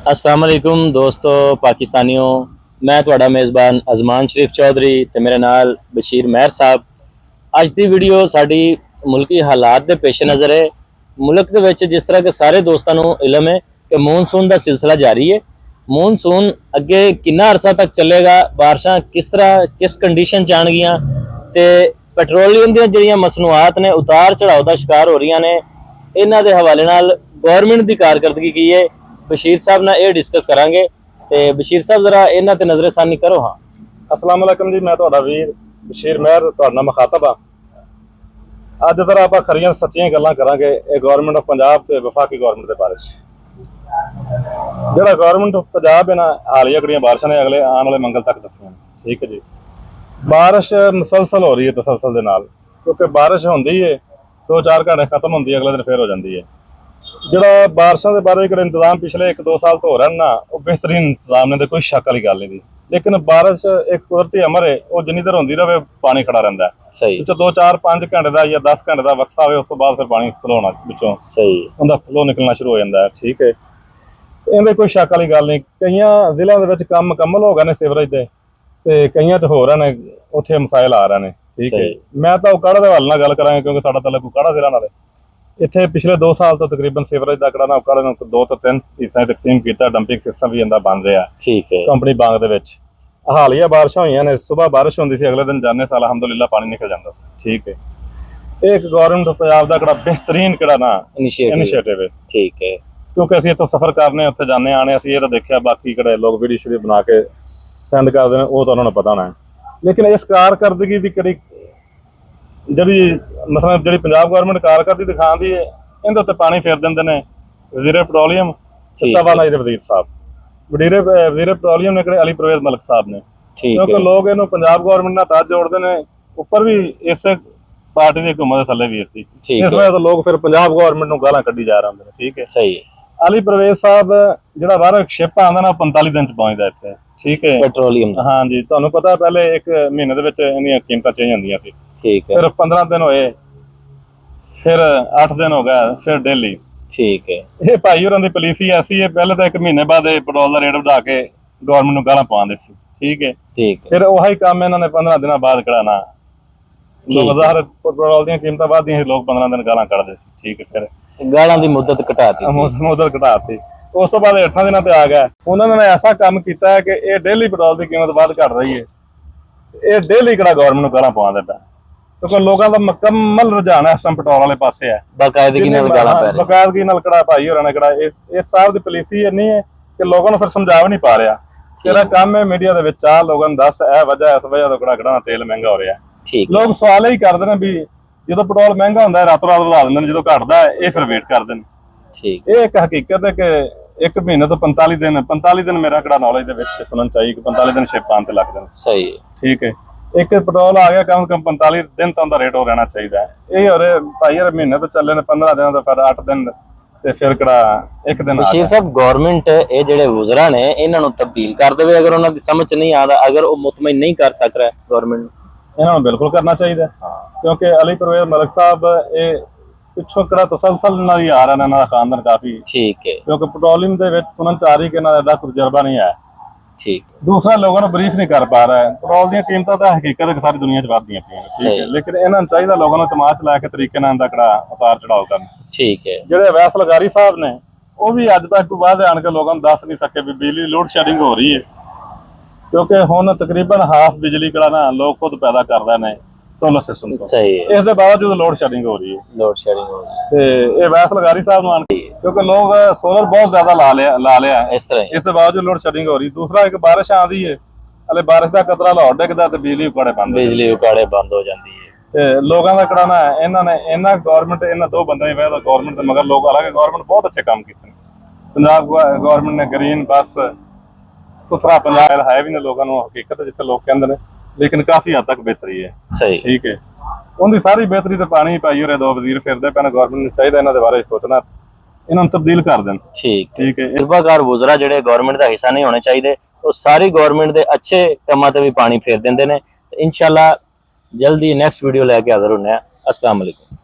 अस्सलाम वालेकुम दोस्तों पाकिस्तानियों, मैं तुहाडा मेज़बान अजमान शरीफ चौधरी ते मेरे नाल बशीर महर साहब। अज दी वीडियो साडी मुल्की हालात दे पेश नज़र है। मुल्क दे विच जिस तरह के सारे दोस्तां नूं इलम है कि मॉनसून दा सिलसिला जारी है। मॉनसून अगे कितना अरसा तक चलेगा, बारिशां किस तरह किस कंडीशन च आउणगियां ते पेट्रोलियम दी जिहड़ियां मसनूआत ने उतार चढ़ाव दा शिकार हो रही ने, इन्हां दे हवाले नाल गवर्नमेंट दी कारकर्दगी की है बशीर साहब ना ये डिस्कस करांगे। ते बशीर साहब जरा इन्हां ते नज़रसानी करो। हाँ, अस्सलाम वालेकुम जी, मैं तुहाडा वीर बशीर महर तुहाडे नाल मुखातब हाँ। अज जरा आपां खरियां सच्चियां गल्लां करांगे ये गवर्नमेंट ऑफ पंजाब ते वफाकी गवर्नमेंट दे बारे च। जिहड़ा गवर्नमेंट ऑफ पंजाब है ना, हालिया किहड़ियां बारिशां ने अगले आने वाले मंगल तक दस्सियां। ठीक है जी, बारिश मुसलसल हो रही है तसलसल दे नाल, क्योंकि बारिश होंदी है 2-4 घंटे खत्म होंदी है, अगले दिन फिर हो जाती है। ਜਿਹੜਾ ਬਾਰਿਸ਼ਾਂ ਦੇ ਬਾਰੇ ਜਿਹੜਾ ਇੰਤਜ਼ਾਮ ਪਿਛਲੇ 1-2 ਸਾਲ ਤੋਂ ਹੋ ਰਿਹਾ ਨਾ, ਉਹ ਬਿਹਤਰੀਨ ਇੰਤਜ਼ਾਮ ਨੇ, ਤੇ ਕੋਈ ਸ਼ੱਕ ਵਾਲੀ ਗੱਲ ਨਹੀਂ। ਲੇਕਿਨ ਬਾਰਿਸ਼ ਇੱਕ ਕੁਦਰਤੀ ਅਮਰ ਹੈ, ਉਹ ਜਿੰਨੀ ਦੇਰ ਹੁੰਦੀ ਰਹੇ ਪਾਣੀ ਖੜਾ ਰਹਿੰਦਾ ਹੈ। ਸਹੀ, 2-4-5 ਘੰਟੇ ਦਾ ਜਾਂ 10 ਘੰਟੇ ਦਾ ਵਕਫਾ ਹੋਵੇ, ਉਸ ਤੋਂ ਬਾਅਦ ਫਿਰ ਪਾਣੀ ਫਲੋ ਹੋਣਾ ਵਿੱਚੋਂ, ਸਹੀ ਉਹਦਾ ਫਲੋ ਨਿਕਲਣਾ ਸ਼ੁਰੂ ਹੋ ਜਾਂਦਾ ਹੈ। ਠੀਕ ਹੈ, ਇਹਦੇ ਕੋਈ ਸ਼ੱਕ ਵਾਲੀ ਗੱਲ ਨਹੀਂ। ਕਈਆਂ ਜ਼ਿਲ੍ਹਿਆਂ ਦੇ ਵਿੱਚ ਕੰਮ ਮੁਕੰਮਲ ਹੋ ਗਏ ਨੇ ਸੀਵਰੇਜ ਦੇ, ਤੇ ਕਈਆਂ 'ਚ ਹੋ ਰਹੇ ਨੇ, ਉੱਥੇ ਮਸਾਇਲ ਆ ਰਹੇ ਨੇ। ਠੀਕ ਹੈ, ਮੈਂ ਤਾਂ ਉਕਾੜਾ ਦੇ ਹਵਾਲੇ ਨਾਲ ਗੱਲ ਕਰਾਂਗਾ, ਕਿਉਂਕਿ ਸਾਡਾ ਤਾਂ ਉਕਾੜਾ ਜ਼ਿਲ੍ਹਾ ਨਾਲ ਇੱਥੇ ਪਿਛਲੇ 2 ਸਾਲ ਤੋਂ ਤਕਰੀਬਨ ਸੀਵਰੇਜ ਦਾ ਕੜਾ ਨਾ ਉਕਾੜੇ ਨੂੰ 2 ਤੋਂ 3 ਹਿੱਸਿਆਂ ਤਕਸੀਮ ਕੀਤਾ। ਡੰਪਿੰਗ ਸਿਸਟਮ ਵੀ ਇਹਦਾ ਬਣ ਰਿਹਾ। ਠੀਕ ਹੈ, ਕੰਪਨੀ ਬਾਗ ਦੇ ਵਿੱਚ ਹਾਲੀਆ ਬਾਰਿਸ਼ਾਂ ਹੋਈਆਂ ਨੇ, ਸਵੇਰ ਬਾਰਿਸ਼ ਹੁੰਦੀ ਸੀ, ਅਗਲੇ ਦਿਨ ਜਾਣੇ ਸਾਲ ਅਲਹਮਦੁਲਿਲਾ ਪਾਣੀ ਨਿਕਲ ਜਾਂਦਾ ਸੀ। ਠੀਕ ਹੈ, ਇਹ ਇੱਕ ਗਵਰਨਮੈਂਟ ਆਫ ਪੰਜਾਬ ਦਾ ਕਿਹੜਾ ਬਿਹਤਰੀਨ ਕਿਹੜਾ ਨਾ ਇਨੀਸ਼ੀਏਟਿਵ ਹੈ। ਠੀਕ ਹੈ, ਕਿਉਂਕਿ ਅਸੀਂ ਇੱਥੋਂ ਸਫ਼ਰ ਕਰਨੇ, ਉੱਥੇ ਜਾਂਦੇ ਆਣੇ, ਅਸੀਂ ਇਹ ਤਾਂ ਦੇਖਿਆ, ਬਾਕੀ ਕਿਹੜੇ ਲੋਕ ਵੀਡੀਓ ਸ਼ੂਡੀਓ ਬਣਾ ਕੇ ਸੈਂਡ ਕਰਦੇ ਨੇ, ਉਹ ਤਾਂ ਉਹਨਾਂ ਨੂੰ ਪਤਾ ਹੋਣਾ ਹੈ। ਲੇਕਿਨ ਇਸ ਕਾਰਕਰਦਗੀ ਦੀ ਕਿਹੜੀ ਜਿਹੜੀ ਮਤਲਬ ਜਿਹੜੀ ਪੰਜਾਬ ਗਵਰਨਮੈਂਟ ਕਾਰਕਰਦਗੀ ਦਿਖਾਉਂਦੀ ਹੈ, ਇਹਦੇ ਉੱਤੇ ਪਾਣੀ ਫੇਰ ਦਿੰਦੇ ਨੇ ਵਜ਼ੀਰ ਪੈਟਰੋਲੀਅਮ ਤਵਾਨਾਈ ਦੇ ਵਜ਼ੀਰ ਸਾਹਿਬ, ਵਜ਼ੀਰ ਪੈਟਰੋਲੀਅਮ ਨੇ ਕਿਹੜੇ ਅਲੀ ਪਰਵੇਜ਼ ਮਲਕ ਸਾਹਿਬ ਨੇ। ਕਿਉਂਕਿ ਲੋਕ ਇਹਨੂੰ ਪੰਜਾਬ ਗਵਰਨਮੈਂਟ ਨਾਲ ਤਾਂ ਜੋੜਦੇ ਨੇ, ਉੱਪਰ ਵੀ ਇਸੇ ਪਾਰਟੀ ਦੀ ਹਕੂਮਤ ਦੇ ਥੱਲੇ ਵੀ ਸੀ। ਇਸ ਵਜ੍ਹਾ ਤੋਂ ਲੋਕ ਫਿਰ ਪੰਜਾਬ ਗਵਰਨਮੈਂਟ ਨੂੰ ਗਾਲਾਂ ਕੱਢੀ ਜਾ ਰਹੇ ਹੁੰਦੇ ਨੇ। ਠੀਕ ਹੈ, ਸਹੀ ਹੈ। ਅਲੀ ਪਰਵੇਜ਼ ਸਾਹਿਬ ਜਿਹੜਾ ਬਾਹਰ ਸ਼ਿਪ ਆਉਂਦਾ ਨਾ, 45 ਦਿਨ ਚ ਪਹੁੰਚਦਾ ਇੱਥੇ। ਠੀਕ ਹੈ, ਪੈਟਰੋਲੀਅਮ। ਹਾਂਜੀ, ਤੁਹਾਨੂੰ ਪਤਾ ਪਹਿਲੇ 1 ਮਹੀਨੇ ਦੇ ਵਿੱਚ ਇਹਦੀਆਂ ਕੀਮਤਾਂ ਚੇਂਜ ਹੁੰਦੀਆਂ ਸੀ। ਠੀਕ ਹੈ, ਫਿਰ 15 ਦਿਨ ਹੋਏ, ਫਿਰ 8 ਦਿਨ ਹੋ ਗਏ, ਫਿਰ ਡੇਲੀ। ਠੀਕ ਹੈ, ਇਹ ਭਾਈ ਹੋਰਾਂ ਦੀ ਪਾਲਿਸੀ ਐਸੀ ਹੈ, ਪਹਿਲੇ ਤਾਂ 1 ਮਹੀਨੇ ਬਾਅਦ ਇਹ ਪੈਟਰੋਲ ਦਾ ਰੇਟ ਵਧਾ ਕੇ ਗਵਰਨਮੈਂਟ ਨੂੰ ਗਾਲਾਂ ਪਾਉਂਦੇ ਸੀ। ਠੀਕ ਹੈ, ਫਿਰ ਉਹੀ ਕੰਮ ਇਹਨਾਂ ਨੇ 15 ਦਿਨਾਂ ਬਾਅਦ ਕਰਾਣਾ। ਲੋਕ ਪੈਟਰੋਲ ਦੀਆਂ ਕੀਮਤਾਂ ਵਧਦੀਆਂ, ਲੋਕ 15 ਦਿਨ ਗਾਲਾਂ ਕੱਢਦੇ ਸੀ। ਠੀਕ ਹੈ, ਫਿਰ ਗਾਲਾਂ ਦੀ ਮੁੱਦਤ ਘਟਾਤੀ। ਉਸ ਤੋਂ ਬਾਅਦ 8 ਦਿਨਾਂ ਤੇ ਆ ਗਿਆ। ਉਹਨਾਂ ਨੇ ਐਸਾ ਕੰਮ ਕੀਤਾ ਹੈ ਕਿ ਇਹ ਡੇਲੀ ਪੈਟਰੋਲ ਦੀ ਕੀਮਤ ਵੱਧ ਘਟ ਰਹੀ ਹੈ। ਇਹ ਡੇਲੀ ਕਿਹੜਾ ਗਵਰਨਮੈਂਟ ਨੂੰ ਗਾਲਾਂ ਪਾਉਂਦਾ ਪਿਆ, ਕਿਉਂਕਿ ਲੋਕਾਂ ਦਾ ਮੁਕੰਮਲ ਰੁਝਾਨ ਇਸ ਟਾਈਮ ਪੈਟਰੋਲ ਵਾਲੇ ਪਾਸੇ ਹੈ। ਬਕਾਇਦਗੀ ਨਾਲ ਕਿਹੜਾ ਭਾਈ ਹੋਰਾਂ ਨੇ ਕਿਹੜਾ ਇਸ ਸਾਹਿਬ ਦੀ ਪਾਲਿਸੀ ਇੰਨੀ ਹੈ ਕਿ ਲੋਕਾਂ ਨੂੰ ਫਿਰ ਸਮਝਾ ਵੀ ਨਹੀਂ ਪਾ ਰਿਹਾ। ਤੇਰਾ ਕੰਮ ਹੈ ਮੀਡੀਆ ਦੇ ਵਿੱਚ ਆ ਲੋਕਾਂ ਨੂੰ ਦੱਸ, ਇਹ ਵਜ੍ਹਾ ਇਸ ਵਜ੍ਹਾ ਤੋਂ ਕਿਹੜਾ ਤੇਲ ਮਹਿੰਗਾ ਹੋ ਰਿਹਾ। ਲੋਕ ਸਵਾਲ ਹੀ ਕਰਦੇ ਨੇ ਵੀ ਜਦੋਂ ਪੈਟਰੋਲ ਮਹਿੰਗਾ ਹੁੰਦਾ ਰਾਤੋਂ ਰਾਤ ਵਧਾ ਦਿੰਦੇ ਨੇ, ਜਦੋਂ ਘਟਦਾ ਇਹ ਫਿਰ ਵੇਟ ਕਰਦੇ ਨੇ। ਇਹ ਇੱਕ ਹਕੀਕਤ ਹੈ ਕਿ 1 ਮਹੀਨੇ ਤੋਂ 45 ਦਿਨ ਮੇਰਾ ਕਿਹੜਾ ਨੌਲੇਜ ਦੇ ਵਿੱਚ ਸੁਣਨ ਚਾਹੀਏ ਕਿ 45 ਦਿਨ ਸ਼ਿਪ ਆਉਣ ਤੇ ਲੱਗਦੇ ਨੇ। ਸਹੀ ਹੈ, ਠੀਕ ਹੈ। ਇੱਕ ਪੈਟਰੋਲ ਆ ਗਿਆ, ਕਮ 45 ਦਿਨ ਤਾਂ ਉਹਦਾ ਰੇਟ ਹੋ ਰਹਿਣਾ ਚਾਹੀਦਾ। ਇਹ ਹੋਰੇ ਭਾਈ ਯਾਰ ਮਹੀਨੇ ਤੋਂ ਚੱਲੇ ਨੇ 15 ਦਿਨਾਂ ਤੋਂ, ਫਿਰ 8 ਦਿਨ, ਤੇ ਫਿਰ ਕਿਹੜਾ 1 ਦਿਨ। ਬਸ਼ੀਰ ਸਾਹਿਬ, ਗਵਰਨਮੈਂਟ ਇਹ ਜਿਹੜੇ ਵਜ਼ਰਾ ਨੇ ਇਹਨਾਂ ਨੂੰ ਤਬਦੀਲ ਕਰ ਦੇਵੇ, ਅਗਰ ਉਹਨਾਂ ਦੀ ਸਮਝ ਨਹੀਂ ਆਉਂਦਾ, ਅਗਰ ਉਹ ਮੁਤਮਈਨ ਨਹੀਂ ਕਰ ਸਕ ਰਿਹਾ ਗਵਰਨਮੈਂਟ ਨੂੰ, ਇਹਨਾਂ ਨੂੰ ਬਿਲਕੁਲ ਕਰਨਾ ਚਾਹੀਦਾ। ਕਿਉਂਕਿ ਅਲੀ ਪਰਵੇਜ਼ ਮਲਕ ਸਾਹਿਬ ਇਹ ਪਿੱਛੋਂ ਕਿਹੜਾ ਤਸਲਸਲ ਨਾਲ ਹੀ ਆ ਰਿਹਾ ਨੇ, ਇਹਨਾਂ ਦਾ ਖਾਨਦਾਨ ਕਾਫੀ। ਠੀਕ ਹੈ, ਕਿਉਂਕਿ ਪੈਟਰੋਲੀਅਮ ਦੇ ਵਿੱਚ ਸੁਣਨ ਚ ਆ ਰਹੀ ਕਿ ਇਹਨਾਂ ਦਾ ਐਡਾ ਤਜਰਬਾ ਨਹੀਂ ਹੈ। ਠੀਕ, ਦੂਸਰਾ ਲੋਕਾਂ ਨੂੰ ਬਰੀਫ ਨਹੀਂ ਕਰ ਪਾ ਰਿਹਾ। ਪੈਟਰੋਲ ਦੀਆਂ ਕੀਮਤਾਂ ਤਾਂ ਹਕੀਕਤ ਸਾਰੀ ਦੁਨੀਆ ਚ ਵੱਧਦੀਆਂ ਪਈਆਂ। ਠੀਕ ਹੈ, ਲੇਕਿਨ ਇਹਨਾਂ ਨੂੰ ਚਾਹੀਦਾ ਲੋਕਾਂ ਨੂੰ ਤਮਾਚ ਲਾ ਕੇ ਤਰੀਕੇ ਨਾਲ ਇਹਦਾ ਕਿਹੜਾ ਉਤਾਰ ਚੜਾਓ ਕਰਨ। ਠੀਕ ਹੈ, ਜਿਹੜੇ ਅਵੈਸ ਲਗਾਰੀ ਸਾਹਿਬ ਨੇ, ਉਹ ਵੀ ਅੱਜ ਤੱਕ ਬਾਅਦ ਆਣ ਕੇ ਲੋਕਾਂ ਨੂੰ ਦੱਸ ਨਹੀਂ ਸਕੇ ਵੀ ਬਿਜਲੀ ਲੋਡ ਸ਼ੈਡਿੰਗ ਹੋ ਰਹੀ ਹੈ, ਕਿਉਂਕਿ ਹੁਣ ਤਕਰੀਬਨ ਹਾਫ ਬਿਜਲੀ ਕਿਹੜਾ ਨਾ ਲੋਕ ਖੁਦ ਪੈਦਾ ਕਰ ਰਹੇ ਨੇ ਸੋਲਰ ਸਿਸਟਮ ਤੋਂ। ਸਹੀ ਹੈ, ਇਸ ਦੇ ਬਾਵਜੂਦ ਲੋਡ ਸ਼ੈਡਿੰਗ ਹੋ ਰਹੀ ਹੈ। ਤੇ ਇਹ ਵੈਸ ਲਗਾਰੀ ਸਾਹਿਬ ਨੂੰ ਆਣ ਕੇ, ਕਿਉਂਕਿ ਲੋਕ ਸੋਲਰ ਬਹੁਤ ਜ਼ਿਆਦਾ ਲਾ ਲਿਆ ਇਸ ਤਰ੍ਹਾਂ, ਇਸ ਦੇ ਬਾਵਜੂਦ ਲੋਡ ਸ਼ੈਡਿੰਗ ਹੋ ਰਹੀ। ਦੂਸਰਾ, ਇੱਕ ਬਾਰਿਸ਼ ਆਉਂਦੀ ਹੈ, ਹਲੇ ਬਾਰਿਸ਼ ਦਾ ਕਤਰਾ ਲਾਹੌਰ ਡਿੱਗਦਾ ਤੇ ਬਿਜਲੀ ਉਕਾੜੇ ਬੰਦ ਹੋ ਜਾਂਦੀ ਹੈ। ਤੇ ਲੋਕਾਂ ਦਾ ਕਿਹੜਾ ਨਾ ਇਹਨਾਂ ਨੇ ਗਵਰਨਮੈਂਟ, ਇਹਨਾਂ 2 ਬੰਦਿਆਂ ਦੀ ਵਜ੍ਹਾ ਤੋਂ ਗਵਰਨਮੈਂਟ ਦੇ ਮਗਰ ਲੋਕ, ਹਾਲਾਂਕਿ ਗਵਰਨਮੈਂਟ ਬਹੁਤ ਅੱਛੇ ਕੰਮ ਕੀਤੇ ਨੇ। ਪੰਜਾਬ ਗਵਰਨਮੈਂਟ ਨੇ ਗ੍ਰੀਨ ਬੱਸ ਸੁਥਰਾ ਪੰਜਾਬ ਹੈ ਵੀ ਨੇ ਲੋਕਾਂ ਨੂੰ, ਹਕੀਕਤ ਜਿੱਥੇ ਲੋਕ ਕਹਿੰਦੇ ਨੇ, ਲੇਕਿਨ ਕਾਫੀ ਹੱਦ ਤੱਕ ਬਿਹਤਰੀ ਹੈ। ਸਹੀ, ਠੀਕ ਹੈ। ਉਹਦੀ ਸਾਰੀ ਬਿਹਤਰੀ ਤੇ ਪਾਣੀ ਪਾਈ ਹੋਰੇ 2 ਵਜ਼ੀਰ ਫਿਰਦੇ ਪੈਣ। ਗਵਰਨਮੈਂਟ ਨੂੰ ਚਾਹੀਦਾ ਇਹਨਾਂ ਦੇ ਬਾਰੇ ਸੋਚਣਾ, ਇਹਨਾਂ ਨੂੰ ਤਬਦੀਲ ਕਰ ਦੇਣ। ਠੀਕ ਹੈ। ਤਜਰਬਾਕਾਰ ਵਜ਼ਰਾ ਜਿਹੜੇ ਗਵਰਨਮੈਂਟ ਦਾ ਹਿੱਸਾ ਨਹੀਂ ਹੋਣੇ ਚਾਹੀਦੇ, ਉਹ ਸਾਰੀ ਗਵਰਨਮੈਂਟ ਦੇ ਅੱਛੇ ਕੰਮਾਂ ਤੇ ਵੀ ਪਾਣੀ ਫੇਰ ਦਿੰਦੇ ਨੇ। ਇੰਸ਼ਾਅੱਲਾ ਜਲਦੀ ਨੈਕਸਟ ਵੀਡੀਓ ਲੈ ਕੇ ਹਾਜ਼ਰ ਹੁੰਦੇ ਹਾਂ। अस्सलाम वालेकुम।